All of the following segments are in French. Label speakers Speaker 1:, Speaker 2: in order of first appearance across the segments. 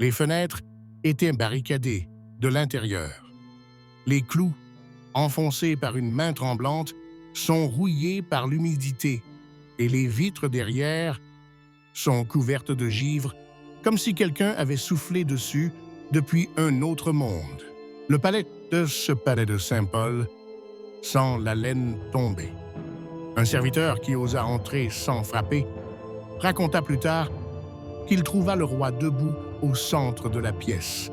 Speaker 1: Les fenêtres étaient barricadées de l'intérieur. Les clous, enfoncés par une main tremblante, sont rouillés par l'humidité et les vitres derrière sont couvertes de givre, comme si quelqu'un avait soufflé dessus depuis un autre monde. Le palais de Saint-Paul sent la laine tomber. Un serviteur qui osa entrer sans frapper raconta plus tard qu'il trouva le roi debout au centre de la pièce,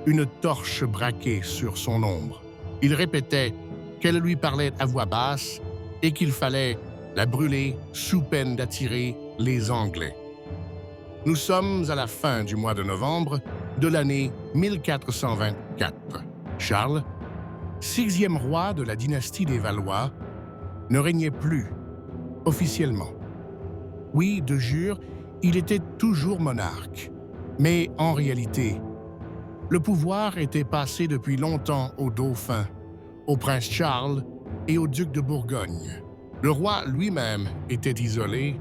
Speaker 1: une torche braquée sur son ombre. Il répétait qu'elle lui parlait à voix basse et qu'il fallait la brûler sous peine d'attirer les Anglais. Nous sommes à la fin du mois de novembre de l'année 1424. Charles, sixième roi de la dynastie des Valois, ne régnait plus officiellement. Oui, de jure, il était toujours monarque. Mais en réalité, le pouvoir était passé depuis longtemps au dauphin, au prince Charles et au duc de Bourgogne. Le roi lui-même était isolé.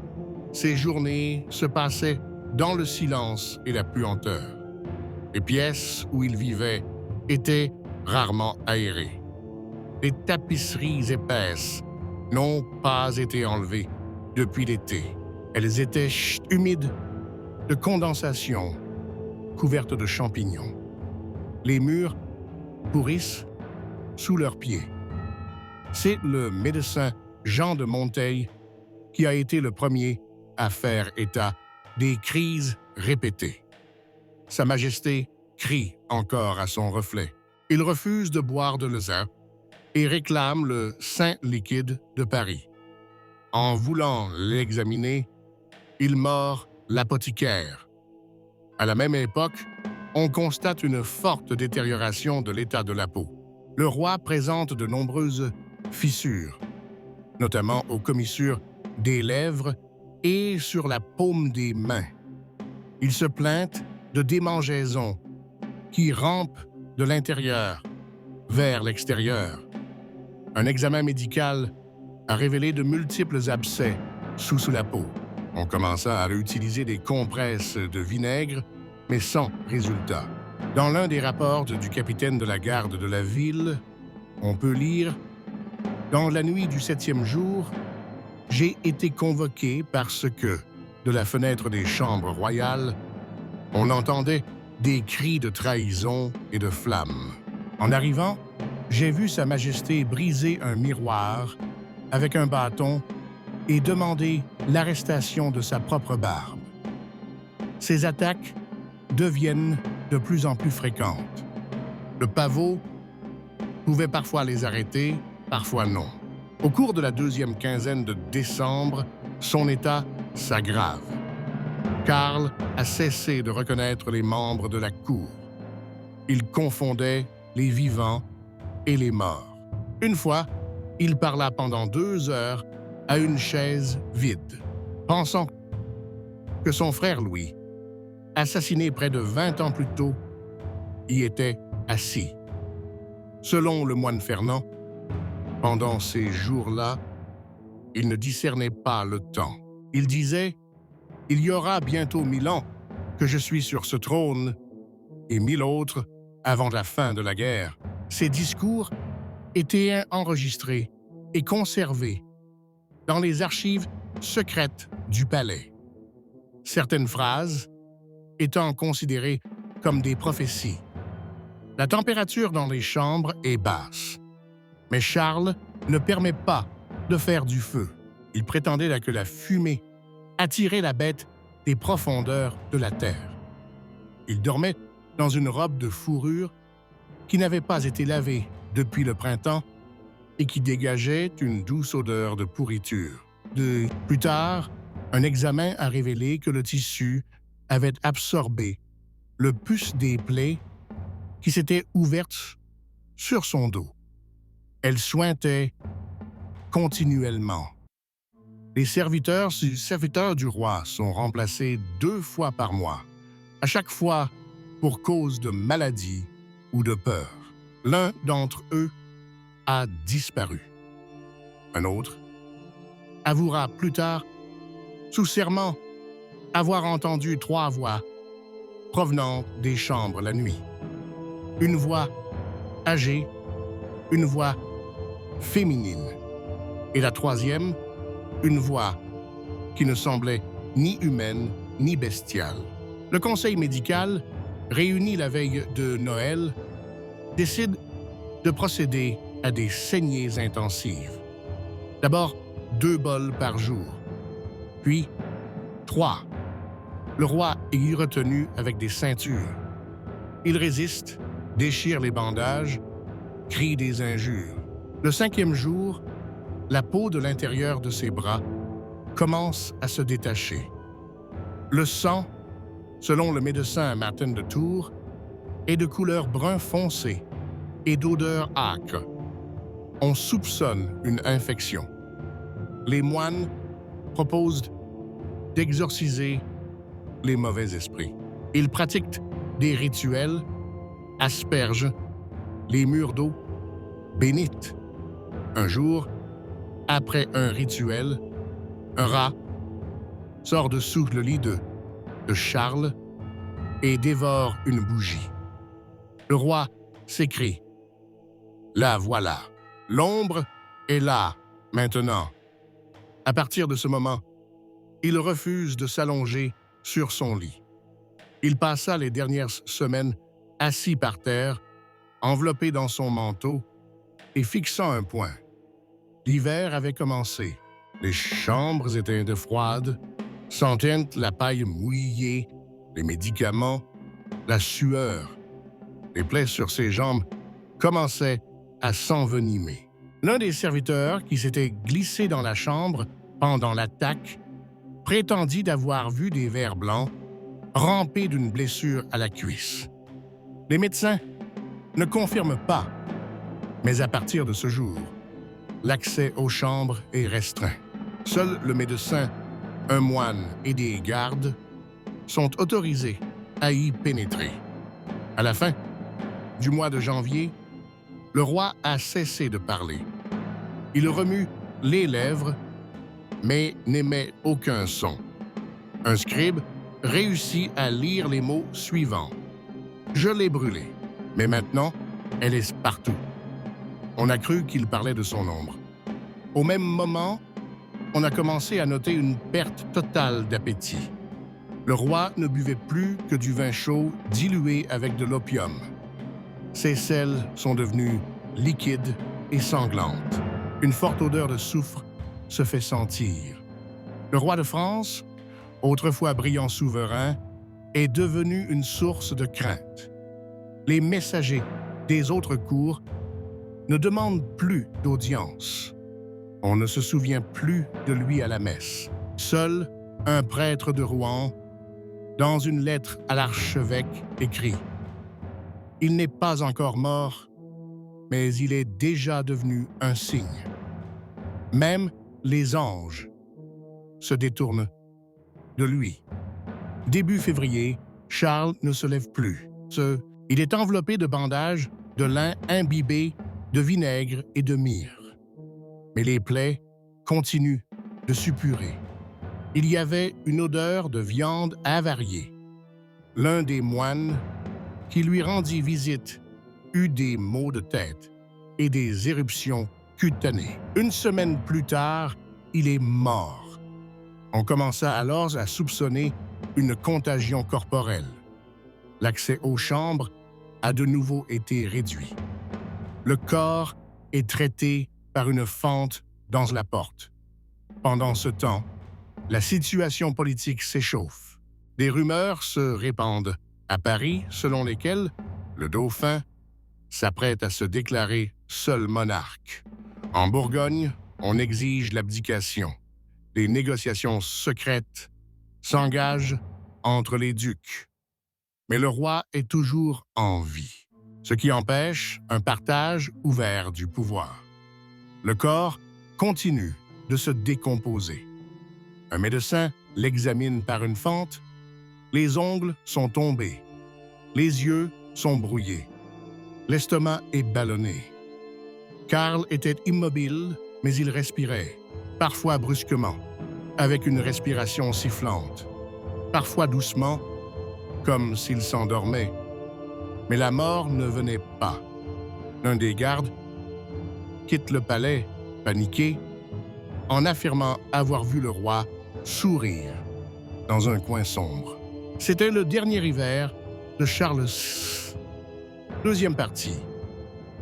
Speaker 1: Ses journées se passaient dans le silence et la puanteur. Les pièces où il vivait étaient rarement aérées. Les tapisseries épaisses n'ont pas été enlevées depuis l'été. Elles étaient humides de condensation, couvertes de champignons. Les murs pourrissent sous leurs pieds. C'est le médecin Jean de Monteil qui a été le premier à faire état des crises répétées. Sa Majesté crie encore à son reflet. Il refuse de boire de l'Auzin et réclame le Saint liquide de Paris. En voulant l'examiner, il mord l'apothicaire. À la même époque, on constate une forte détérioration de l'état de la peau. Le roi présente de nombreuses fissures, notamment aux commissures des lèvres et sur la paume des mains. Il se plaint de démangeaisons qui rampent de l'intérieur vers l'extérieur. Un examen médical a révélé de multiples abcès sous la peau. On commença à réutiliser des compresses de vinaigre, mais sans résultat. Dans l'un des rapports du capitaine de la garde de la ville, on peut lire « Dans la nuit du 7e jour, j'ai été convoqué parce que, de la fenêtre des chambres royales, on entendait des cris de trahison et de flammes. En arrivant, j'ai vu Sa Majesté briser un miroir avec un bâton et demander l'arrestation de sa propre barbe. Ces attaques deviennent de plus en plus fréquentes. Le pavot pouvait parfois les arrêter, parfois non. Au cours de la deuxième quinzaine de décembre, son état s'aggrave. Karl a cessé de reconnaître les membres de la cour. Il confondait les vivants et les morts. Une fois, il parla pendant 2 heures à une chaise vide, pensant que son frère Louis, assassiné près de 20 ans plus tôt, y était assis. Selon le moine Fernand, pendant ces jours-là, il ne discernait pas le temps. Il disait « Il y aura bientôt 1000 ans que je suis sur ce trône et 1000 autres avant la fin de la guerre. » Ces discours étaient enregistrés et conservés dans les archives secrètes du palais. Certaines phrases étant considérées comme des prophéties. La température dans les chambres est basse, mais Charles ne permet pas de faire du feu. Il prétendait que la fumée attirait la bête des profondeurs de la terre. Il dormait dans une robe de fourrure qui n'avait pas été lavée depuis le printemps et qui dégageait une douce odeur de pourriture. Plus tard, un examen a révélé que le tissu avait absorbé le pus des plaies qui s'étaient ouvertes sur son dos. Elle suintait continuellement. Les serviteurs du roi sont remplacés 2 fois par mois, à chaque fois pour cause de maladie ou de peur. L'un d'entre eux a disparu. Un autre avouera plus tard, sous serment, avoir entendu 3 voix provenant des chambres la nuit. Une voix âgée, une voix féminine. Et la troisième, une voix qui ne semblait ni humaine ni bestiale. Le conseil médical, réuni la veille de Noël, décide de procéder à des saignées intensives. D'abord, 2 bols par jour, puis 3. Le roi est retenu avec des ceintures. Il résiste, déchire les bandages, crie des injures. Le 5e jour, la peau de l'intérieur de ses bras commence à se détacher. Le sang, selon le médecin Martin de Tours, est de couleur brun foncé et d'odeur âcre. On soupçonne une infection. Les moines proposent d'exorciser les mauvais esprits. Ils pratiquent des rituels, aspergent les murs d'eau bénite. Un jour, après un rituel, un rat sort dessous le lit de Charles et dévore une bougie. Le roi s'écrie « La voilà, l'ombre est là, maintenant ». À partir de ce moment, il refuse de s'allonger sur son lit. Il passa les dernières semaines assis par terre, enveloppé dans son manteau et fixant un point. L'hiver avait commencé. Les chambres étaient froides, sentaient la paille mouillée, les médicaments, la sueur. Les plaies sur ses jambes commençaient à s'envenimer. L'un des serviteurs qui s'était glissé dans la chambre pendant l'attaque prétendit d'avoir vu des vers blancs ramper d'une blessure à la cuisse. Les médecins ne confirment pas, mais à partir de ce jour, l'accès aux chambres est restreint. Seul le médecin, un moine et des gardes sont autorisés à y pénétrer. À la fin du mois de janvier, le roi a cessé de parler. Il remue les lèvres, mais n'émet aucun son. Un scribe réussit à lire les mots suivants. « Je l'ai brûlée, mais maintenant, elle est partout. » On a cru qu'il parlait de son ombre. Au même moment, on a commencé à noter une perte totale d'appétit. Le roi ne buvait plus que du vin chaud dilué avec de l'opium. Ses selles sont devenues liquides et sanglantes. Une forte odeur de soufre se fait sentir. Le roi de France, autrefois brillant souverain, est devenu une source de crainte. Les messagers des autres cours ne demandent plus d'audience. On ne se souvient plus de lui à la messe. Seul un prêtre de Rouen, dans une lettre à l'archevêque, écrit « Il n'est pas encore mort, mais il est déjà devenu un signe. Même les anges se détournent de lui. » Début février, Charles ne se lève plus. Il est enveloppé de bandages, de lin imbibé de vinaigre et de myrrhe. Mais les plaies continuent de suppurer. Il y avait une odeur de viande avariée. L'un des moines qui lui rendit visite eut des maux de tête et des éruptions cutanées. Une semaine plus tard, il est mort. On commença alors à soupçonner une contagion corporelle. L'accès aux chambres a de nouveau été réduit. Le corps est traité par une fente dans la porte. Pendant ce temps, la situation politique s'échauffe. Des rumeurs se répandent à Paris selon lesquelles le dauphin s'apprête à se déclarer seul monarque. En Bourgogne, on exige l'abdication. Des négociations secrètes s'engagent entre les ducs. Mais le roi est toujours en vie, ce qui empêche un partage ouvert du pouvoir. Le corps continue de se décomposer. Un médecin l'examine par une fente. Les ongles sont tombés. Les yeux sont brouillés. L'estomac est ballonné. Karl était immobile, mais il respirait, parfois brusquement, avec une respiration sifflante, parfois doucement, comme s'il s'endormait. Mais la mort ne venait pas. L'un des gardes quitte le palais, paniqué, en affirmant avoir vu le roi sourire dans un coin sombre. C'était le dernier hiver de Charles VI. Deuxième partie.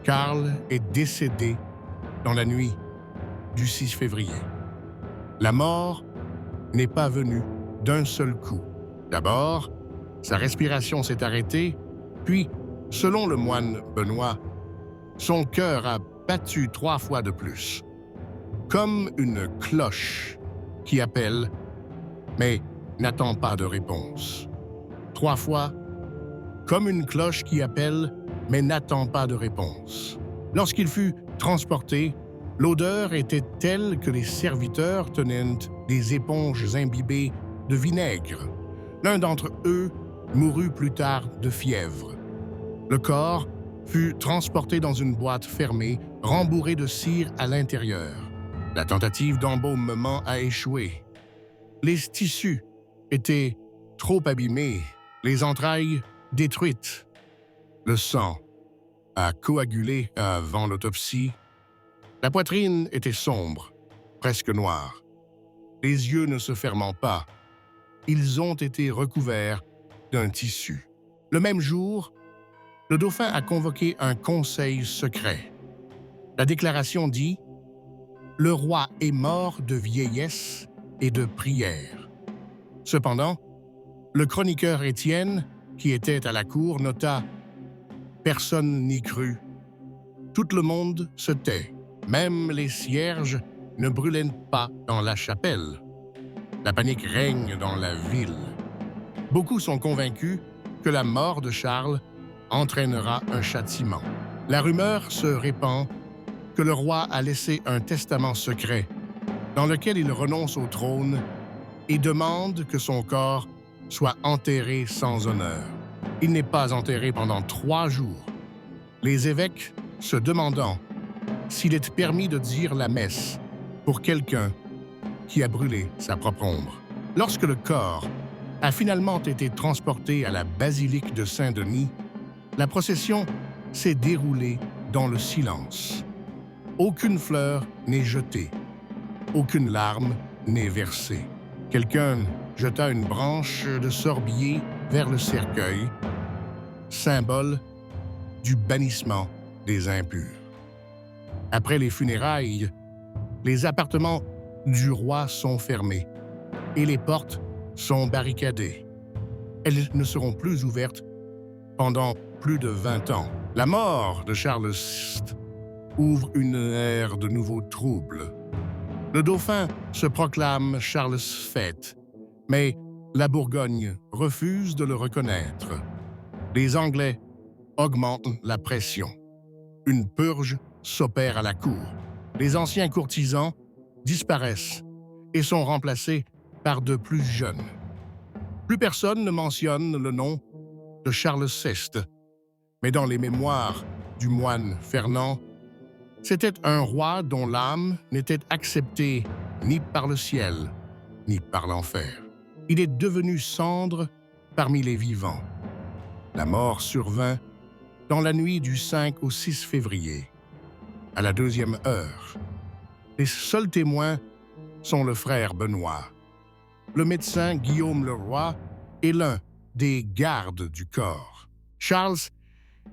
Speaker 1: Karl est décédé dans la nuit du 6 février. La mort n'est pas venue d'un seul coup. D'abord, sa respiration s'est arrêtée, puis, selon le moine Benoît, son cœur a battu 3 fois de plus, comme une cloche qui appelle, mais n'attend pas de réponse. 3 fois, comme une cloche qui appelle, mais n'attend pas de réponse. Lorsqu'il fut transporté, l'odeur était telle que les serviteurs tenaient des éponges imbibées de vinaigre. L'un d'entre eux mourut plus tard de fièvre. Le corps fut transporté dans une boîte fermée, rembourrée de cire à l'intérieur. La tentative d'embaumement a échoué. Les tissus étaient trop abîmés, les entrailles détruites. Le sang a coagulé avant l'autopsie. La poitrine était sombre, presque noire. Les yeux ne se fermant pas, ils ont été recouverts d'un tissu. Le même jour, le dauphin a convoqué un conseil secret. La déclaration dit « Le roi est mort de vieillesse et de prière ». Cependant, le chroniqueur Étienne, qui était à la cour, nota « Personne n'y crut. Tout le monde se tait. Même les cierges ne brûlaient pas dans la chapelle. La panique règne dans la ville. Beaucoup sont convaincus que la mort de Charles entraînera un châtiment. La rumeur se répand que le roi a laissé un testament secret dans lequel il renonce au trône et demande que son corps soit enterré sans honneur. Il n'est pas enterré pendant 3 jours. Les évêques se demandant s'il est permis de dire la messe pour quelqu'un qui a brûlé sa propre ombre. Lorsque le corps a finalement été transporté à la basilique de Saint-Denis, la procession s'est déroulée dans le silence. Aucune fleur n'est jetée, aucune larme n'est versée. Quelqu'un jeta une branche de sorbier vers le cercueil, symbole du bannissement des impurs. Après les funérailles, les appartements du roi sont fermés et les portes sont barricadées. Elles ne seront plus ouvertes pendant plus de 20 ans. La mort de Charles VI ouvre une ère de nouveaux troubles. Le dauphin se proclame Charles Fête, mais la Bourgogne refuse de le reconnaître. Les Anglais augmentent la pression. Une purge s'opère à la cour. Les anciens courtisans disparaissent et sont remplacés par de plus jeunes. Plus personne ne mentionne le nom de Charles VI, mais dans les mémoires du moine Fernand, c'était un roi dont l'âme n'était acceptée ni par le ciel, ni par l'enfer. Il est devenu cendre parmi les vivants. La mort survint dans la nuit du 5 au 6 février, à la 2e heure. Les seuls témoins sont le frère Benoît, le médecin Guillaume Leroy et l'un des gardes du corps. Charles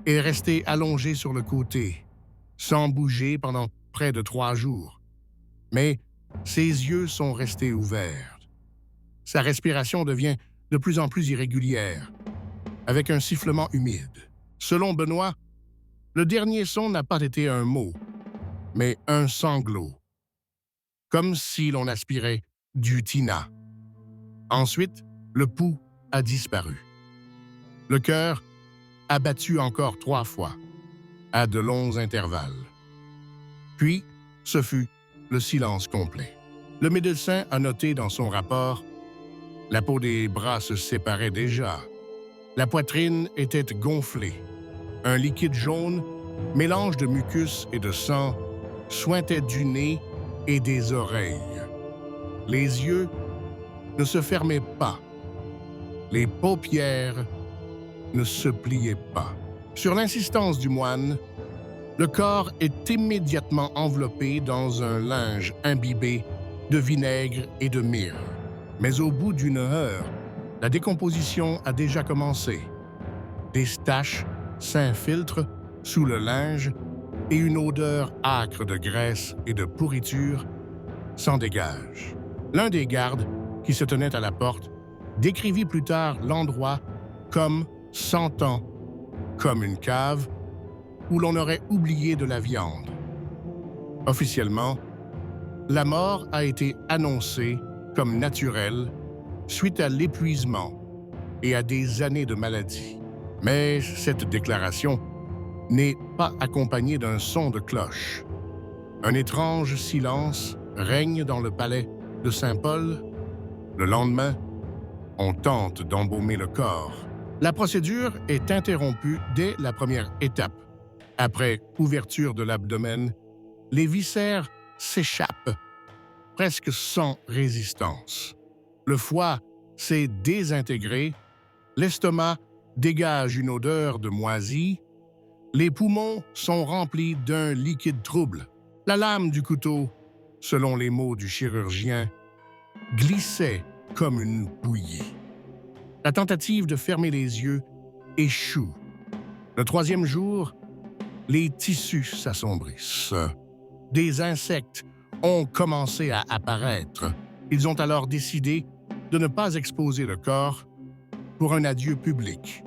Speaker 1: est resté allongé sur le côté, sans bouger pendant près de 3 jours. Mais ses yeux sont restés ouverts. Sa respiration devient de plus en plus irrégulière, avec un sifflement humide. Selon Benoît, le dernier son n'a pas été un mot, mais un sanglot, comme si l'on aspirait du tina. Ensuite, le pouls a disparu. Le cœur a battu encore 3 fois, à de longs intervalles. Puis, ce fut le silence complet. Le médecin a noté dans son rapport « La peau des bras se séparait déjà. La poitrine était gonflée. Un liquide jaune, mélange de mucus et de sang, suintait du nez et des oreilles. Les yeux ne se fermaient pas. Les paupières ne se pliait pas. Sur l'insistance du moine, le corps est immédiatement enveloppé dans un linge imbibé de vinaigre et de myrrhe. Mais au bout d'une heure, la décomposition a déjà commencé. Des taches s'infiltrent sous le linge et une odeur âcre de graisse et de pourriture s'en dégage. L'un des gardes, qui se tenait à la porte, décrivit plus tard l'endroit comme sentant comme une cave où l'on aurait oublié de la viande. Officiellement, la mort a été annoncée comme naturelle suite à l'épuisement et à des années de maladie. Mais cette déclaration n'est pas accompagnée d'un son de cloche. Un étrange silence règne dans le palais de Saint-Paul. Le lendemain, on tente d'embaumer le corps. La procédure est interrompue dès la première étape. Après ouverture de l'abdomen, les viscères s'échappent, presque sans résistance. Le foie s'est désintégré, l'estomac dégage une odeur de moisi, les poumons sont remplis d'un liquide trouble. La lame du couteau, selon les mots du chirurgien, glissait comme une bouillie. La tentative de fermer les yeux échoue. Le troisième jour, les tissus s'assombrissent. Des insectes ont commencé à apparaître. Ils ont alors décidé de ne pas exposer le corps pour un adieu public.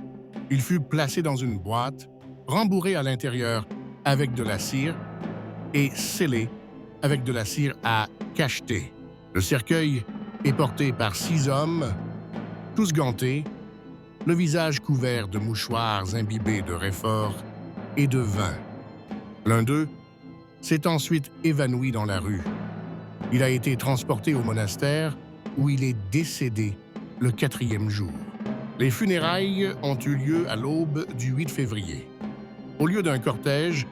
Speaker 1: Il fut placé dans une boîte, rembourré à l'intérieur avec de la cire et scellé avec de la cire à cacheter. Le cercueil est porté par 6 hommes, tous gantés, le visage couvert de mouchoirs imbibés de réfort et de vin. L'un d'eux s'est ensuite évanoui dans la rue. Il a été transporté au monastère où il est décédé le 4e jour. Les funérailles ont eu lieu à l'aube du 8 février. Au lieu d'un cortège,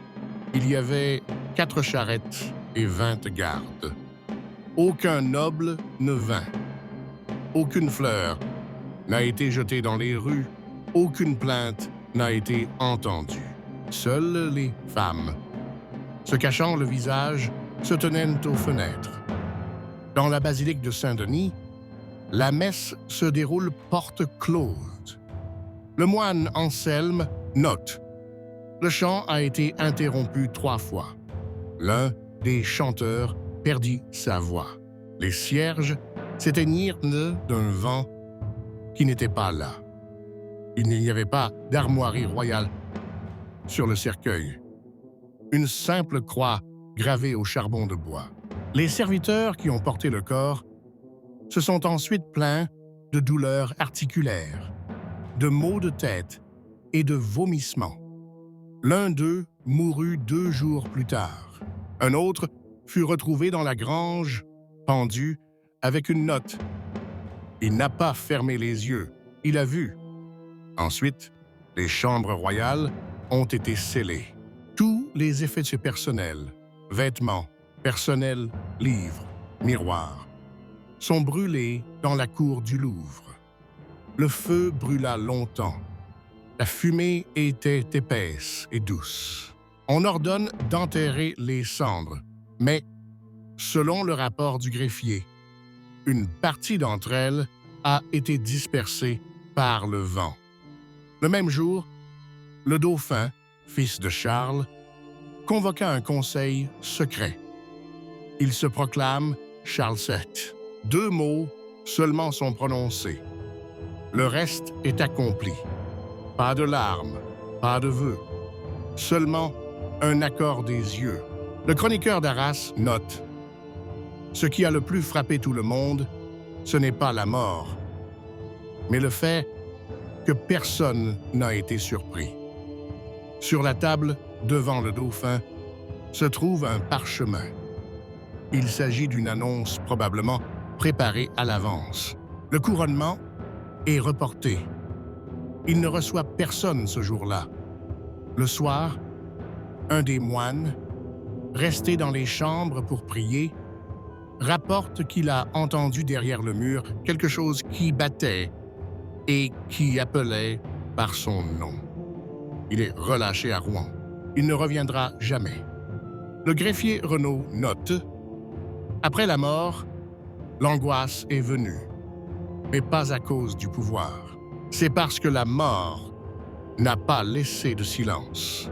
Speaker 1: il y avait 4 charrettes et 20 gardes. Aucun noble ne vint. Aucune fleur n'a été jetée dans les rues. Aucune plainte n'a été entendue. Seules les femmes, se cachant le visage, se tenaient aux fenêtres. Dans la basilique de Saint-Denis, la messe se déroule porte close. Le moine Anselme note: le chant a été interrompu 3 fois. L'un des chanteurs perdit sa voix. Les cierges s'éteignirent d'un vent qui n'était pas là. Il n'y avait pas d'armoirie royale sur le cercueil. Une simple croix gravée au charbon de bois. Les serviteurs qui ont porté le corps se sont ensuite plaints de douleurs articulaires, de maux de tête et de vomissements. L'un d'eux mourut 2 jours plus tard. Un autre fut retrouvé dans la grange, pendu, avec une note. Il n'a pas fermé les yeux, il a vu. Ensuite, les chambres royales ont été scellées. Tous les effets personnels, vêtements, personnel, livres, miroirs, sont brûlés dans la cour du Louvre. Le feu brûla longtemps. La fumée était épaisse et douce. On ordonne d'enterrer les cendres, mais, selon le rapport du greffier, une partie d'entre elles a été dispersée par le vent. Le même jour, le dauphin, fils de Charles, convoqua un conseil secret. Il se proclame Charles VII. 2 mots seulement sont prononcés. Le reste est accompli. Pas de larmes, pas de vœux. Seulement un accord des yeux. Le chroniqueur d'Arras note: ce qui a le plus frappé tout le monde, ce n'est pas la mort, mais le fait que personne n'a été surpris. Sur la table, devant le dauphin, se trouve un parchemin. Il s'agit d'une annonce probablement préparée à l'avance. Le couronnement est reporté. Il ne reçoit personne ce jour-là. Le soir, un des moines, resté dans les chambres pour prier, rapporte qu'il a entendu derrière le mur quelque chose qui battait et qui appelait par son nom. Il est relâché à Rouen. Il ne reviendra jamais. Le greffier Renaud note « Après la mort, l'angoisse est venue, mais pas à cause du pouvoir. C'est parce que la mort n'a pas laissé de silence. »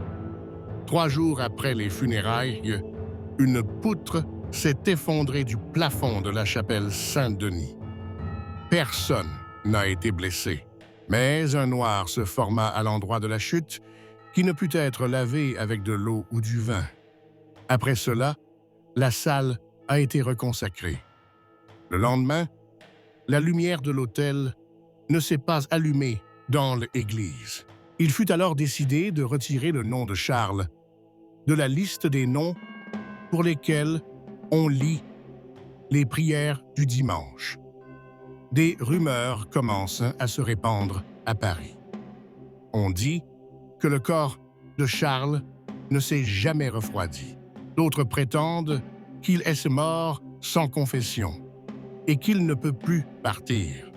Speaker 1: 3 jours après les funérailles, une poutre s'est effondrée du plafond de la chapelle Saint-Denis. Personne n'a été blessé, mais un noir se forma à l'endroit de la chute qui ne put être lavé avec de l'eau ou du vin. Après cela, la salle a été reconsacrée. Le lendemain, la lumière de l'autel ne s'est pas allumée dans l'église. Il fut alors décidé de retirer le nom de Charles de la liste des noms pour lesquels on lit les prières du dimanche. Des rumeurs commencent à se répandre à Paris. On dit que le corps de Charles ne s'est jamais refroidi. D'autres prétendent qu'il est mort sans confession et qu'il ne peut plus partir.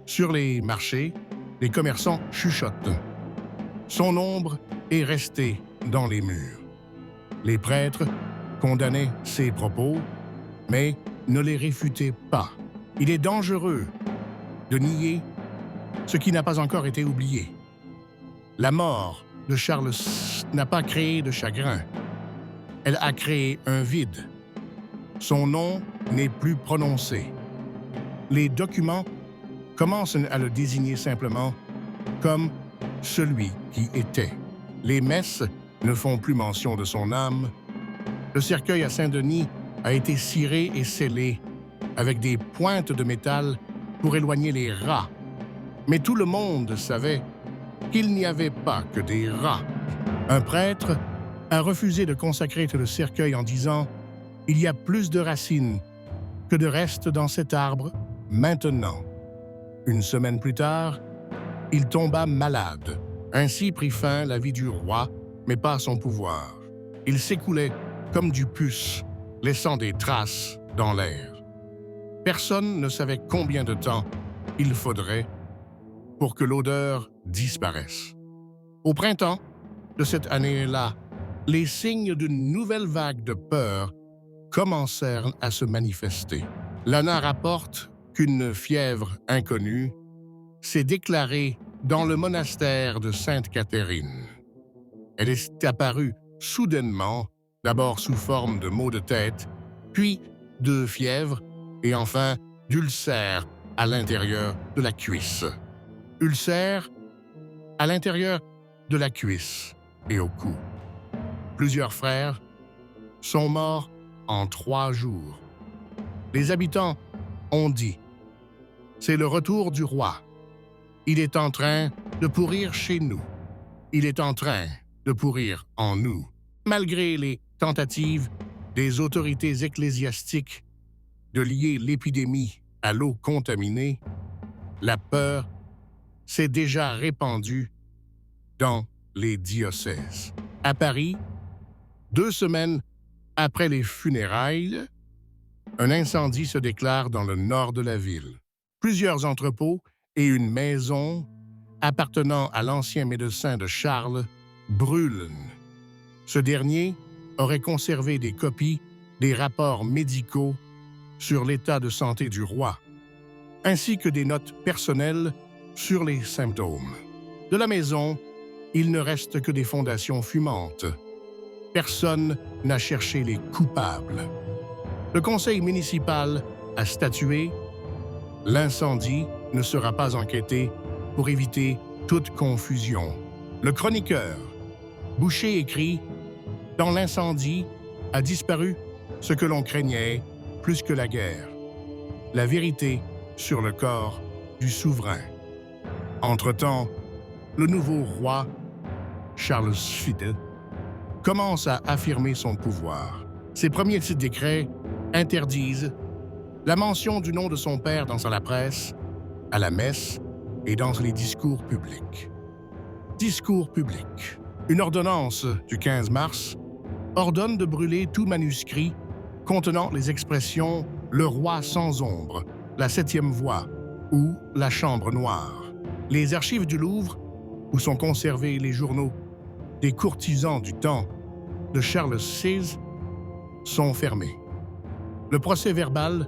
Speaker 1: Sur les marchés, les commerçants chuchotent. Son ombre est restée dans les murs. Les prêtres condamnaient ses propos, mais ne les réfutaient pas. Il est dangereux de nier ce qui n'a pas encore été oublié. La mort de Charles n'a pas créé de chagrin. Elle a créé un vide. Son nom n'est plus prononcé. Les documents commencent à le désigner simplement comme celui qui était. Les messes ne font plus mention de son âme. Le cercueil à Saint-Denis a été ciré et scellé avec des pointes de métal pour éloigner les rats. Mais tout le monde savait qu'il n'y avait pas que des rats. Un prêtre a refusé de consacrer le cercueil en disant « Il y a plus de racines que de restes dans cet arbre maintenant. » Une semaine plus tard, il tomba malade. Ainsi prit fin la vie du roi, mais pas son pouvoir. Il s'écoulait comme du pus, laissant des traces dans l'air. Personne ne savait combien de temps il faudrait pour que l'odeur disparaisse. Au printemps de cette année-là, les signes d'une nouvelle vague de peur commencèrent à se manifester. Lana rapporte qu'une fièvre inconnue s'est déclarée dans le monastère de Sainte-Catherine. Elle est apparue soudainement, d'abord sous forme de maux de tête, puis de fièvre et enfin d'ulcères à l'intérieur de la cuisse. Ulcères à l'intérieur de la cuisse et au cou. Plusieurs frères sont morts en 3 jours. Les habitants ont dit « C'est le retour du roi. Il est en train de pourrir chez nous. Il est en train de pourrir en nous. » Malgré les tentatives des autorités ecclésiastiques de lier l'épidémie à l'eau contaminée, la peur s'est déjà répandue dans les diocèses. À Paris, 2 semaines après les funérailles, un incendie se déclare dans le nord de la ville. Plusieurs entrepôts et une maison appartenant à l'ancien médecin de Charles brûlent. Ce dernier aurait conservé des copies des rapports médicaux sur l'état de santé du roi, ainsi que des notes personnelles sur les symptômes. De la maison, il ne reste que des fondations fumantes. Personne n'a cherché les coupables. Le conseil municipal a statué « L'incendie ne sera pas enquêté pour éviter toute confusion. » Le chroniqueur Boucher écrit « Dans l'incendie a disparu ce que l'on craignait plus que la guerre, la vérité sur le corps du souverain. » Entre-temps, le nouveau roi, Charles VI, commence à affirmer son pouvoir. Ses premiers petits décrets interdisent la mention du nom de son père dans la presse, à la messe et dans les discours publics. Discours publics. Une ordonnance du 15 mars ordonne de brûler tout manuscrit contenant les expressions « le roi sans ombre »,« la septième voie » ou « la chambre noire ». Les archives du Louvre où sont conservés les journaux des courtisans du temps de Charles VI sont fermés. Le procès-verbal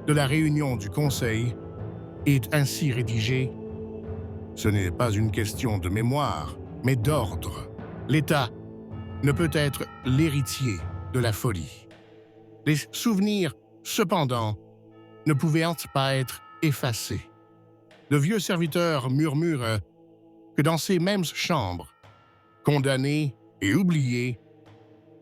Speaker 1: de la réunion du Conseil est ainsi rédigé. Ce n'est pas une question de mémoire, mais d'ordre. L'État ne peut être l'héritier de la folie. Les souvenirs, cependant, ne pouvaient pas être effacés. De vieux serviteurs murmurent que dans ces mêmes chambres, condamnées et oubliées,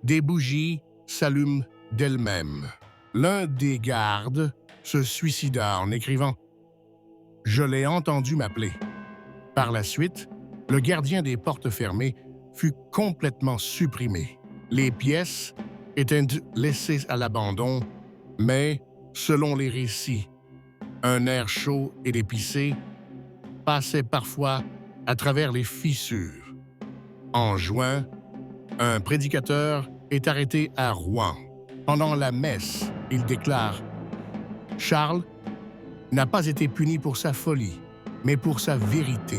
Speaker 1: des bougies s'allument d'elles-mêmes. L'un des gardes se suicida en écrivant « Je l'ai entendu m'appeler ». Par la suite, le gardien des portes fermées fut complètement supprimé. Les pièces étaient laissées à l'abandon, mais, selon les récits, un air chaud et épicé passait parfois à travers les fissures. En juin, un prédicateur est arrêté à Rouen. Pendant la messe, il déclare « Charles n'a pas été puni pour sa folie, mais pour sa vérité. »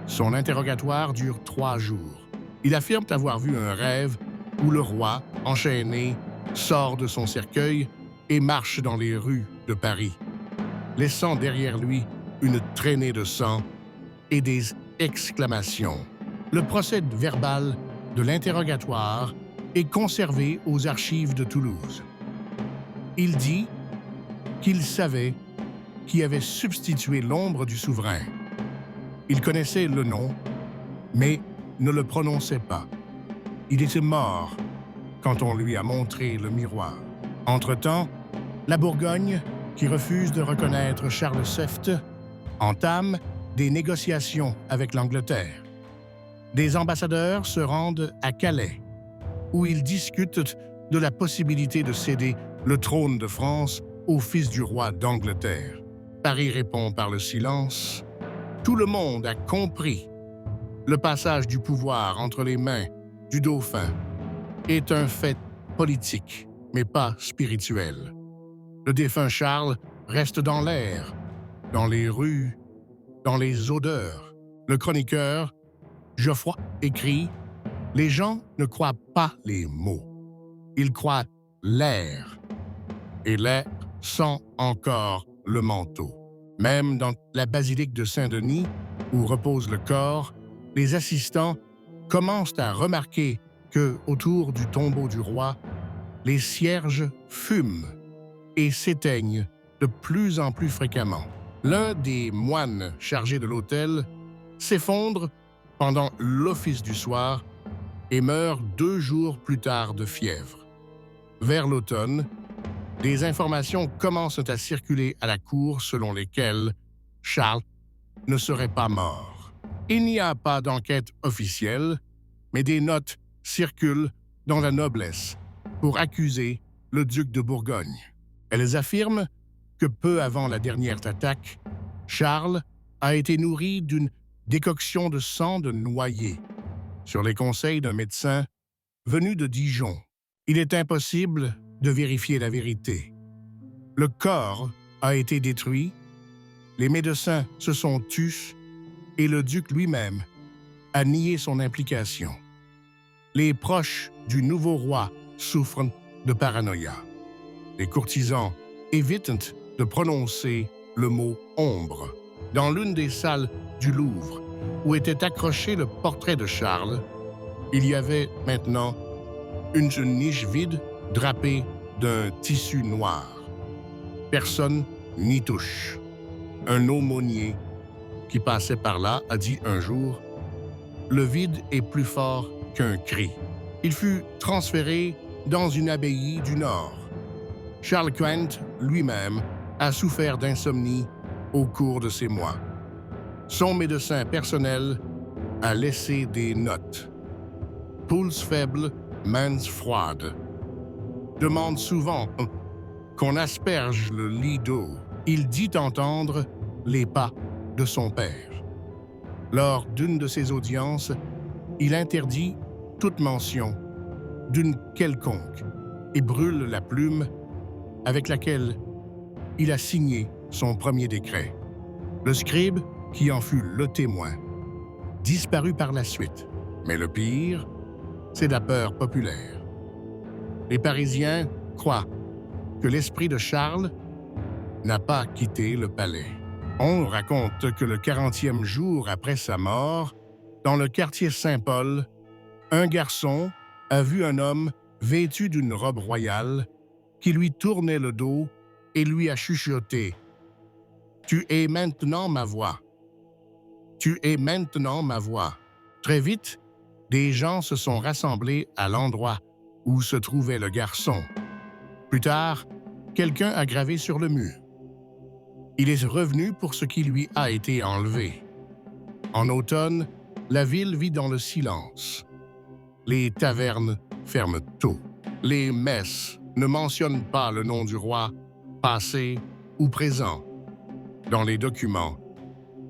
Speaker 1: Son interrogatoire dure 3 jours. Il affirme avoir vu un rêve où le roi, enchaîné, sort de son cercueil et marche dans les rues de Paris, laissant derrière lui une traînée de sang et des exclamations. Le procès-verbal de l'interrogatoire est conservé aux archives de Toulouse. Il dit qu'il savait qui avait substitué l'ombre du souverain. Il connaissait le nom, mais ne le prononçait pas. Il était mort quand on lui a montré le miroir. Entre-temps, la Bourgogne, qui refuse de reconnaître Charles VII, entame des négociations avec l'Angleterre. Des ambassadeurs se rendent à Calais, où ils discutent de la possibilité de céder le trône de France au fils du roi d'Angleterre. Paris répond par le silence. Tout le monde a compris. Le passage du pouvoir entre les mains du dauphin est un fait politique, mais pas spirituel. Le défunt Charles reste dans l'air, dans les rues, dans les odeurs. Le chroniqueur Geoffroy écrit « Les gens ne croient pas les mots, ils croient l'air, et l'air sent encore le manteau. » Même dans la basilique de Saint-Denis, où repose le corps, les assistants commencent à remarquer que, autour du tombeau du roi, les cierges fument et s'éteignent de plus en plus fréquemment. L'un des moines chargés de l'autel s'effondre pendant l'office du soir et meurt 2 jours plus tard de fièvre. Vers l'automne, des informations commencent à circuler à la cour selon lesquelles Charles ne serait pas mort. Il n'y a pas d'enquête officielle, mais des notes circulent dans la noblesse pour accuser le duc de Bourgogne. Elles affirment que peu avant la dernière attaque, Charles a été nourri d'une décoction de sang de noyer sur les conseils d'un médecin venu de Dijon. Il est impossible de vérifier la vérité. Le corps a été détruit, les médecins se sont tus et le duc lui-même a nié son implication. Les proches du nouveau roi souffrent de paranoïa. Les courtisans évitent de prononcer le mot « ombre ». Dans l'une des salles du Louvre, où était accroché le portrait de Charles, il y avait maintenant une niche vide drapée d'un tissu noir. Personne n'y touche. Un aumônier qui passait par là a dit un jour « Le vide est plus fort qu'un cri ». Il fut transféré dans une abbaye du Nord. Charles Quint, lui-même, a souffert d'insomnie au cours de ces mois. Son médecin personnel a laissé des notes. Pulse faible, mains froides. Demande souvent qu'on asperge le lit d'eau. Il dit entendre les pas de son père. Lors d'une de ses audiences, il interdit toute mention d'une quelconque et brûle la plume avec laquelle il a signé son premier décret. Le scribe, qui en fut le témoin, disparu par la suite. Mais le pire, c'est la peur populaire. Les Parisiens croient que l'esprit de Charles n'a pas quitté le palais. On raconte que le 40e jour après sa mort, dans le quartier Saint-Paul, un garçon a vu un homme vêtu d'une robe royale qui lui tournait le dos et lui a chuchoté « Tu es maintenant ma voix. Tu es maintenant ma voix. » Très vite, des gens se sont rassemblés à l'endroit où se trouvait le garçon. Plus tard, quelqu'un a gravé sur le mur. Il est revenu pour ce qui lui a été enlevé. En automne, la ville vit dans le silence. Les tavernes ferment tôt. Les messes ne mentionnent pas le nom du roi, passé ou présent. Dans les documents,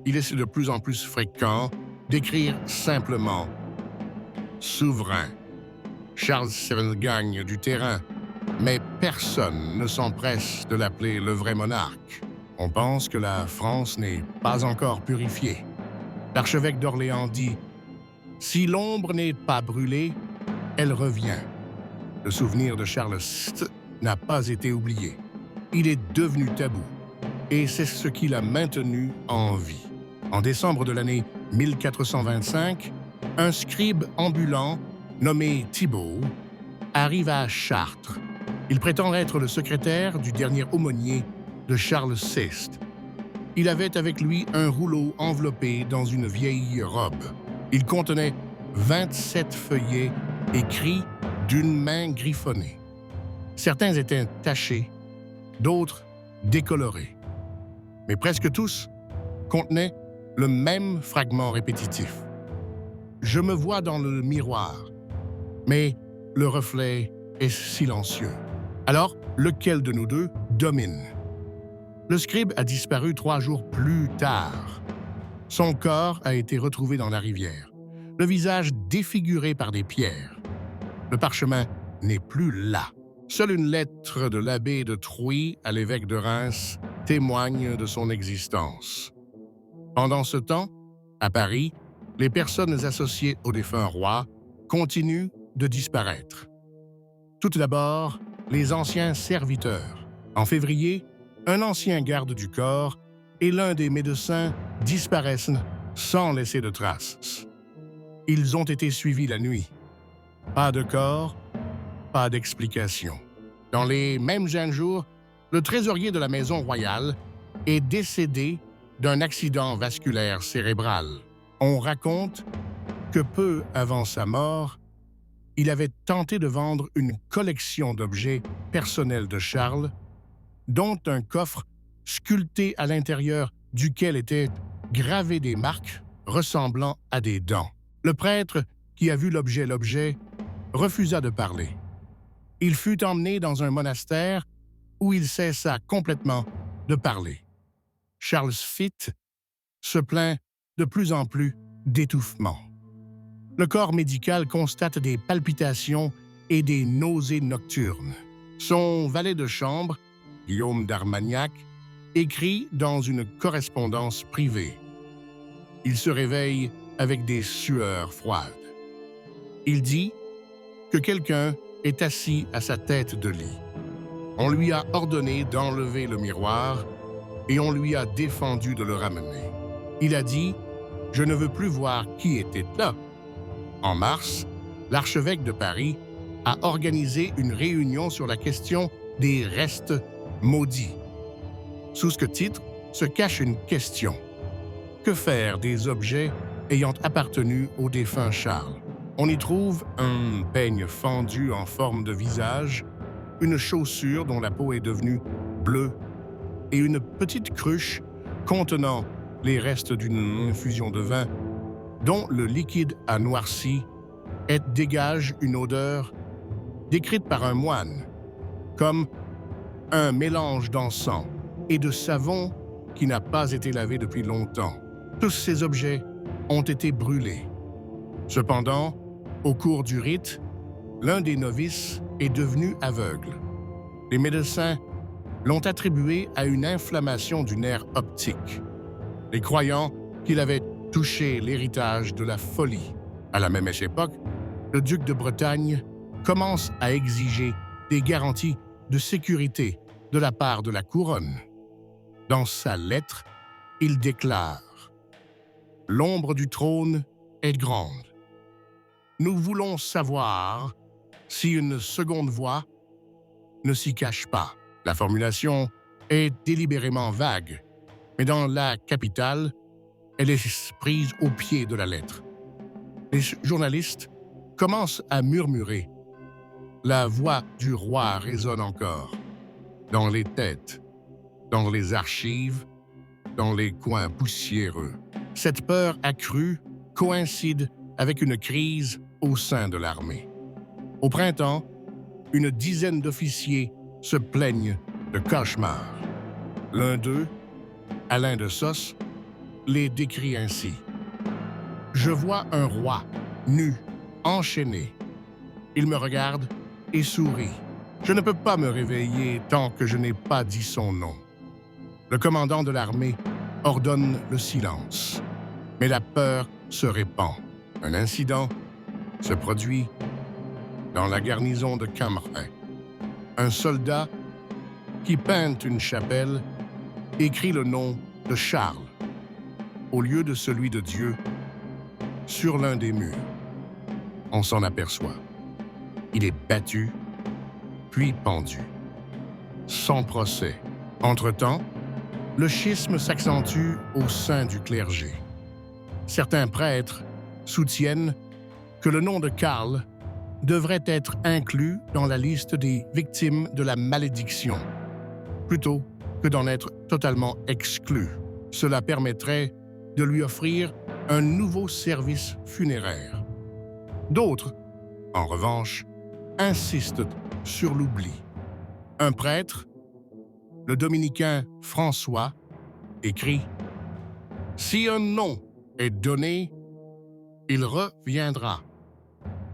Speaker 1: il est de plus en plus fréquent d'écrire simplement « souverain ». Charles VII gagne du terrain, mais personne ne s'empresse de l'appeler le vrai monarque. On pense que la France n'est pas encore purifiée. L'archevêque d'Orléans dit « Si l'ombre n'est pas brûlée, elle revient ». Le souvenir de Charles VII n'a pas été oublié. Il est devenu tabou, et c'est ce qui l'a maintenu en vie. En décembre de l'année 1425, un scribe ambulant nommé Thibaut arrive à Chartres. Il prétend être le secrétaire du dernier aumônier de Charles VI. Il avait avec lui un rouleau enveloppé dans une vieille robe. Il contenait 27 feuillets écrits d'une main griffonnée. Certains étaient tachés, d'autres décolorés. Mais presque tous contenaient le même fragment répétitif. « Je me vois dans le miroir, mais le reflet est silencieux. Alors, lequel de nous deux domine ?» Le scribe a disparu 3 jours plus tard. Son corps a été retrouvé dans la rivière, le visage défiguré par des pierres. Le parchemin n'est plus là. Seule une lettre de l'abbé de Trouy à l'évêque de Reims témoigne de son existence. Pendant ce temps, à Paris, les personnes associées au défunt roi continuent de disparaître. Tout d'abord, les anciens serviteurs. En février, un ancien garde du corps et l'un des médecins disparaissent sans laisser de traces. Ils ont été suivis la nuit. Pas de corps, pas d'explication. Dans les mêmes jours, le trésorier de la Maison royale est décédé d'un accident vasculaire cérébral. On raconte que peu avant sa mort, il avait tenté de vendre une collection d'objets personnels de Charles, dont un coffre sculpté à l'intérieur duquel étaient gravées des marques ressemblant à des dents. Le prêtre qui a vu l'objet refusa de parler. Il fut emmené dans un monastère où il cessa complètement de parler. Charles V se plaint de plus en plus d'étouffement. Le corps médical constate des palpitations et des nausées nocturnes. Son valet de chambre, Guillaume d'Armagnac, écrit dans une correspondance privée. Il se réveille avec des sueurs froides. Il dit que quelqu'un est assis à sa tête de lit. On lui a ordonné d'enlever le miroir et on lui a défendu de le ramener. Il a dit « Je ne veux plus voir qui était là ». En mars, l'archevêque de Paris a organisé une réunion sur la question des restes maudits. Sous ce titre se cache une question. Que faire des objets ayant appartenu au défunt Charles? On y trouve un peigne fendu en forme de visage, une chaussure dont la peau est devenue bleue et une petite cruche contenant les restes d'une infusion de vin dont le liquide a noirci et dégage une odeur décrite par un moine comme un mélange d'encens et de savon qui n'a pas été lavé depuis longtemps. Tous ces objets ont été brûlés. Cependant, au cours du rite, l'un des novices est devenu aveugle. Les médecins l'ont attribué à une inflammation du nerf optique. Les croyants qu'il avait toucher l'héritage de la folie. À la même époque, le duc de Bretagne commence à exiger des garanties de sécurité de la part de la couronne. Dans sa lettre, il déclare « L'ombre du trône est grande. Nous voulons savoir si une seconde voie ne s'y cache pas. » La formulation est délibérément vague, mais dans la capitale, elle est prise au pied de la lettre. Les journalistes commencent à murmurer. La voix du roi résonne encore, dans les têtes, dans les archives, dans les coins poussiéreux. Cette peur accrue coïncide avec une crise au sein de l'armée. Au printemps, une dizaine d'officiers se plaignent de cauchemars. L'un d'eux, Alain de Sosse, les décrit ainsi. « Je vois un roi, nu, enchaîné. Il me regarde et sourit. Je ne peux pas me réveiller tant que je n'ai pas dit son nom. » Le commandant de l'armée ordonne le silence, mais la peur se répand. Un incident se produit dans la garnison de Cambrai. Un soldat qui peint une chapelle écrit le nom de Charles au lieu de celui de Dieu sur l'un des murs. On s'en aperçoit. Il est battu, puis pendu. Sans procès. Entre-temps, le schisme s'accentue au sein du clergé. Certains prêtres soutiennent que le nom de Karl devrait être inclus dans la liste des victimes de la malédiction, plutôt que d'en être totalement exclu. Cela permettrait de lui offrir un nouveau service funéraire. D'autres, en revanche, insistent sur l'oubli. Un prêtre, le dominicain François, écrit « Si un nom est donné, il reviendra.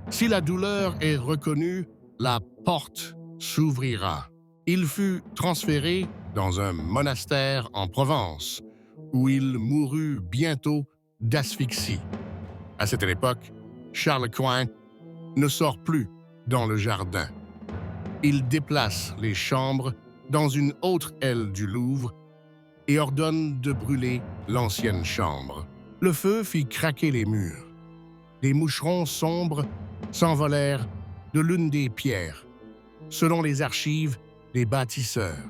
Speaker 1: Si la douleur est reconnue, la porte s'ouvrira. » Il fut transféré dans un monastère en Provence, où il mourut bientôt d'asphyxie. À cette époque, Charles Quint ne sort plus dans le jardin. Il déplace les chambres dans une autre aile du Louvre et ordonne de brûler l'ancienne chambre. Le feu fit craquer les murs. Des moucherons sombres s'envolèrent de l'une des pierres, selon les archives des bâtisseurs.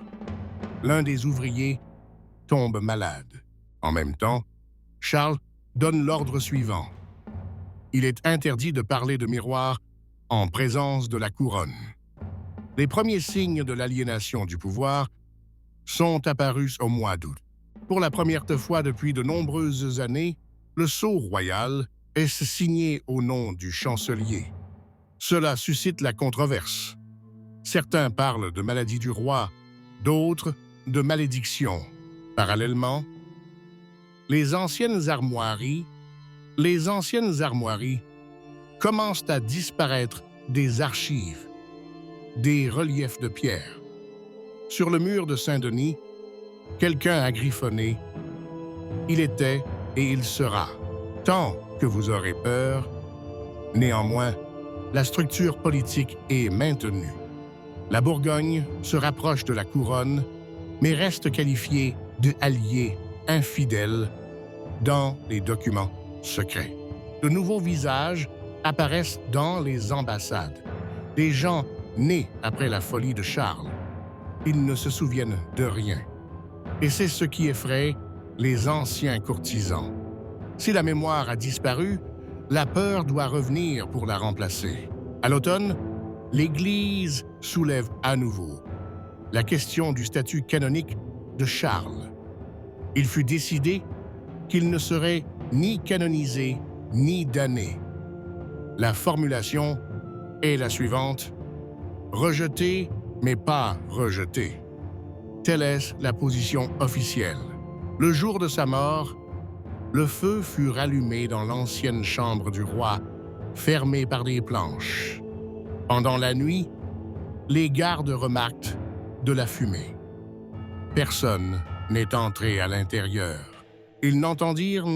Speaker 1: L'un des ouvriers tombe malade. En même temps, Charles donne l'ordre suivant. Il est interdit de parler de miroir en présence de la couronne. Les premiers signes de l'aliénation du pouvoir sont apparus au mois d'août. Pour la première fois depuis de nombreuses années, le sceau royal est signé au nom du chancelier. Cela suscite la controverse. Certains parlent de maladie du roi, d'autres de malédiction. Parallèlement, les anciennes armoiries commencent à disparaître des archives, des reliefs de pierre. Sur le mur de Saint-Denis, quelqu'un a griffonné « Il était et il sera, tant que vous aurez peur. » Néanmoins, la structure politique est maintenue. La Bourgogne se rapproche de la couronne, mais reste qualifiée de allié infidèle dans les documents secrets. De nouveaux visages apparaissent dans les ambassades. Des gens nés après la folie de Charles. Ils ne se souviennent de rien. Et c'est ce qui effraie les anciens courtisans. Si la mémoire a disparu, la peur doit revenir pour la remplacer. À l'automne, l'Église soulève à nouveau la question du statut canonique de Charles. Il fut décidé qu'il ne serait ni canonisé ni damné. La formulation est la suivante: rejeté, mais pas rejeté. Telle est la position officielle. Le jour de sa mort, le feu fut rallumé dans l'ancienne chambre du roi, fermée par des planches. Pendant la nuit, les gardes remarquent de la fumée. Personne n'est entré à l'intérieur. Ils n'entendirent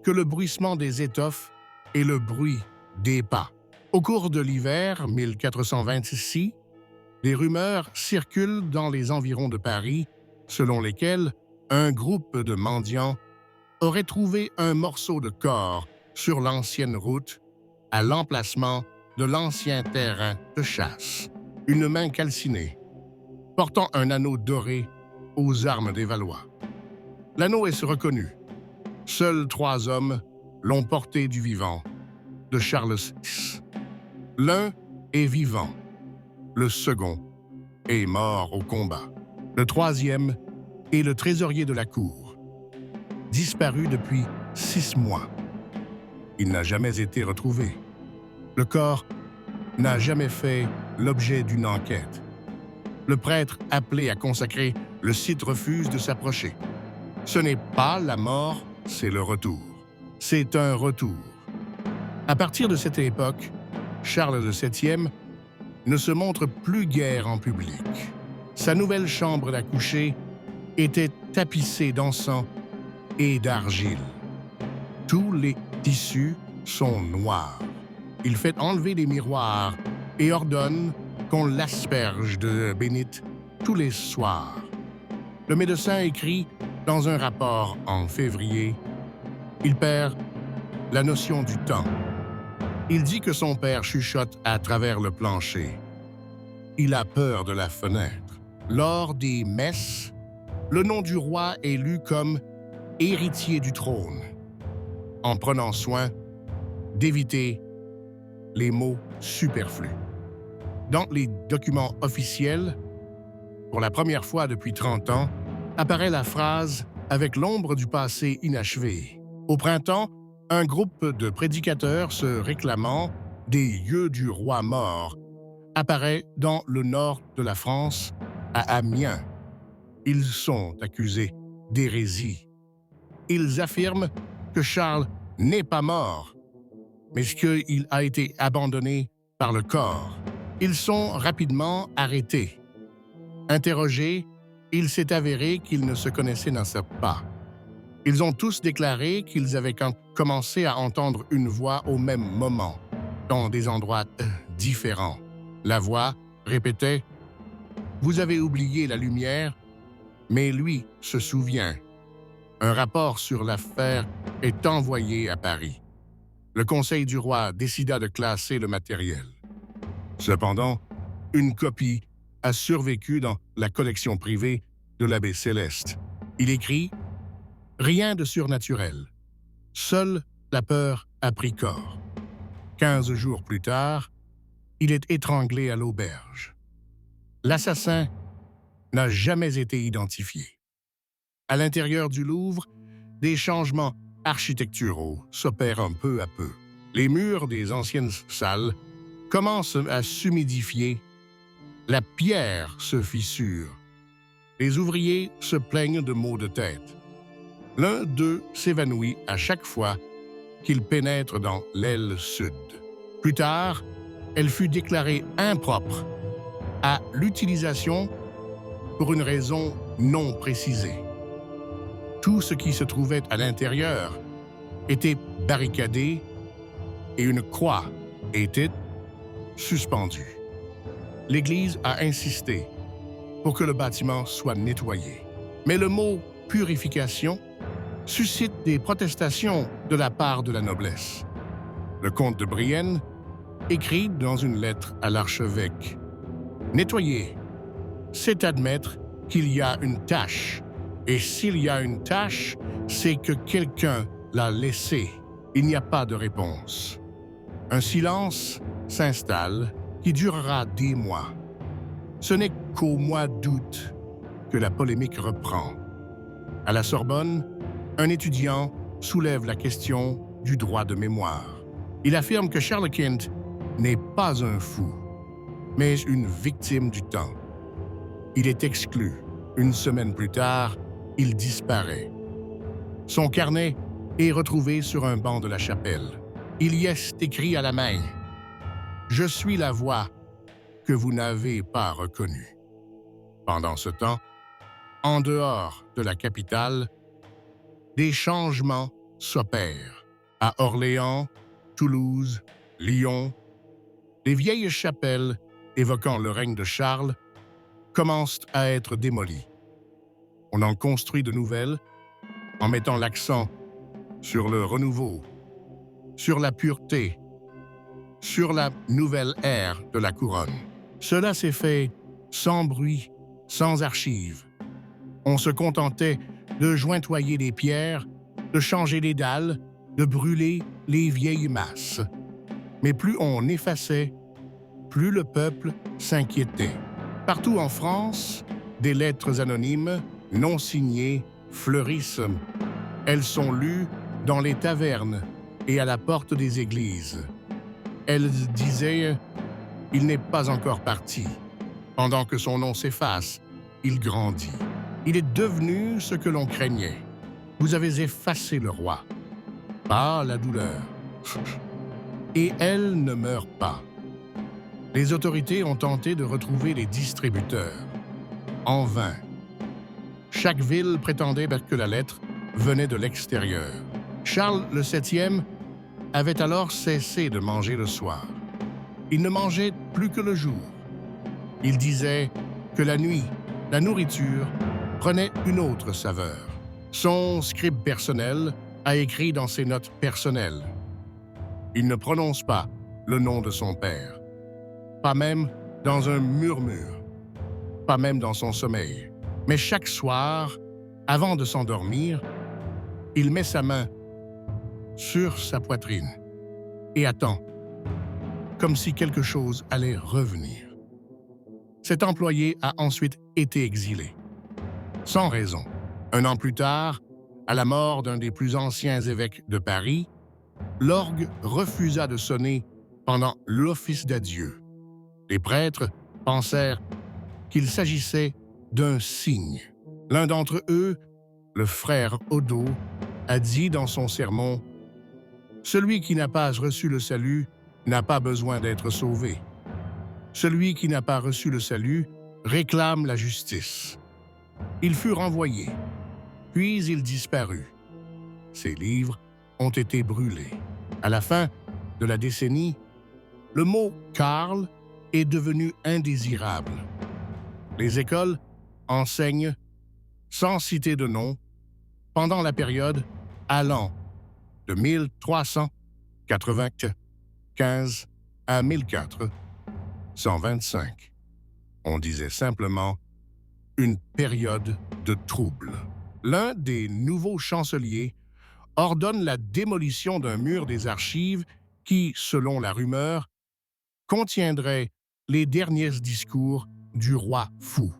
Speaker 1: que le bruissement des étoffes et le bruit des pas. Au cours de l'hiver 1426, des rumeurs circulent dans les environs de Paris, selon lesquelles un groupe de mendiants aurait trouvé un morceau de corps sur l'ancienne route à l'emplacement de l'ancien terrain de chasse. Une main calcinée, portant un anneau doré aux armes des Valois. L'anneau est reconnu. Seuls 3 hommes l'ont porté du vivant de Charles VI. L'un est vivant, le second est mort au combat. Le 3e est le trésorier de la cour, disparu depuis 6 mois. Il n'a jamais été retrouvé. Le corps n'a jamais fait l'objet d'une enquête. Le prêtre appelé à consacrer le site refuse de s'approcher. Ce n'est pas la mort, c'est le retour. C'est un retour. À partir de cette époque, Charles VII ne se montre plus guère en public. Sa nouvelle chambre à coucher était tapissée d'encens et d'argile. Tous les tissus sont noirs. Il fait enlever les miroirs et ordonne qu'on l'asperge de bénite tous les soirs. Le médecin écrit dans un rapport en février, il perd la notion du temps. Il dit que son père chuchote à travers le plancher. Il a peur de la fenêtre. Lors des messes, le nom du roi est lu comme héritier du trône, en prenant soin d'éviter les mots superflus. Dans les documents officiels, pour la première fois depuis 30 ans, apparaît la phrase « avec l'ombre du passé inachevé ». Au printemps, un groupe de prédicateurs se réclamant des yeux du roi mort apparaît dans le nord de la France, à Amiens. Ils sont accusés d'hérésie. Ils affirment que Charles n'est pas mort, mais qu'il a été abandonné par le corps. Ils sont rapidement arrêtés. Interrogés, il s'est avéré qu'ils ne se connaissaient pas. Ils ont tous déclaré qu'ils avaient commencé à entendre une voix au même moment, dans des endroits différents. La voix répétait « Vous avez oublié la lumière, mais lui se souvient. » Un rapport sur l'affaire est envoyé à Paris. Le Conseil du roi décida de classer le matériel. Cependant, une copie a survécu dans la collection privée de l'abbé Céleste. Il écrit « Rien de surnaturel. Seule la peur a pris corps. 15 jours plus tard, il est étranglé à l'auberge. L'assassin n'a jamais été identifié. À l'intérieur du Louvre, des changements architecturaux s'opèrent un peu à peu. Les murs des anciennes salles commencent à s'humidifier. La pierre se fissure. Les ouvriers se plaignent de maux de tête. L'un d'eux s'évanouit à chaque fois qu'il pénètre dans l'aile sud. Plus tard, elle fut déclarée impropre à l'utilisation pour une raison non précisée. Tout ce qui se trouvait à l'intérieur était barricadé et une croix était suspendue. L'Église a insisté pour que le bâtiment soit nettoyé. Mais le mot « purification » suscite des protestations de la part de la noblesse. Le comte de Brienne écrit dans une lettre à l'archevêque « Nettoyer, c'est admettre qu'il y a une tache. Et s'il y a une tache, c'est que quelqu'un l'a laissée. Il n'y a pas de réponse. Un silence s'installe qui durera des mois. Ce n'est qu'au mois d'août que la polémique reprend. À la Sorbonne, un étudiant soulève la question du droit de mémoire. Il affirme que Charles Quint n'est pas un fou, mais une victime du temps. Il est exclu. Une semaine plus tard, il disparaît. Son carnet est retrouvé sur un banc de la chapelle. Il y est écrit à la main « Je suis la voix que vous n'avez pas reconnue ». Pendant ce temps, en dehors de la capitale, des changements s'opère. À Orléans, Toulouse, Lyon, les vieilles chapelles évoquant le règne de Charles commencent à être démolies. On en construit de nouvelles en mettant l'accent sur le renouveau, sur la pureté, sur la nouvelle ère de la couronne. Cela s'est fait sans bruit, sans archives. On se contentait de jointoyer les pierres, de changer les dalles, de brûler les vieilles masses. Mais plus on effaçait, plus le peuple s'inquiétait. Partout en France, des lettres anonymes, non signées, fleurissent. Elles sont lues dans les tavernes et à la porte des églises. Elles disaient « Il n'est pas encore parti ». Pendant que son nom s'efface, il grandit. Il est devenu ce que l'on craignait. Vous avez effacé le roi. Pas la douleur. Et elle ne meurt pas. Les autorités ont tenté de retrouver les distributeurs. En vain. Chaque ville prétendait que la lettre venait de l'extérieur. Charles VII avait alors cessé de manger le soir. Il ne mangeait plus que le jour. Il disait que la nuit, la nourriture prenait une autre saveur. Son scribe personnel a écrit dans ses notes personnelles. Il ne prononce pas le nom de son père. Pas même dans un murmure. Pas même dans son sommeil. Mais chaque soir, avant de s'endormir, il met sa main sur sa poitrine et attend, comme si quelque chose allait revenir. Cet employé a ensuite été exilé. Sans raison. Un an plus tard, à la mort d'un des plus anciens évêques de Paris, l'orgue refusa de sonner pendant l'office d'adieu. Les prêtres pensèrent qu'il s'agissait d'un signe. L'un d'entre eux, le frère Odo, a dit dans son sermon « Celui qui n'a pas reçu le salut n'a pas besoin d'être sauvé. Celui qui n'a pas reçu le salut réclame la justice. » Il fut renvoyé, puis il disparut. Ses livres ont été brûlés. À la fin de la décennie, le mot « Karl » est devenu indésirable. Les écoles enseignent, sans citer de nom, pendant la période allant de 1395 à 1425. On disait simplement une période de trouble. L'un des nouveaux chanceliers ordonne la démolition d'un mur des archives qui, selon la rumeur, contiendrait les derniers discours du roi fou.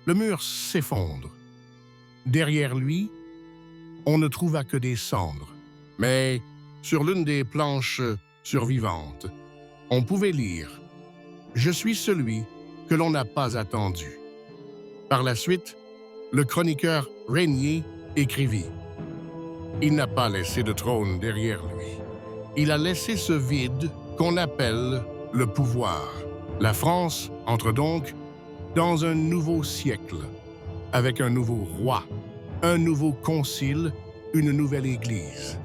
Speaker 1: Le mur s'effondre. Derrière lui, on ne trouva que des cendres. Mais sur l'une des planches survivantes, on pouvait lire « Je suis celui que l'on n'a pas attendu ». Par la suite, le chroniqueur Régnier écrivit « Il n'a pas laissé de trône derrière lui. Il a laissé ce vide qu'on appelle le pouvoir. La France entre donc dans un nouveau siècle, avec un nouveau roi, un nouveau concile, une nouvelle Église,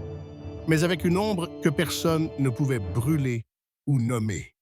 Speaker 1: mais avec une ombre que personne ne pouvait brûler ou nommer.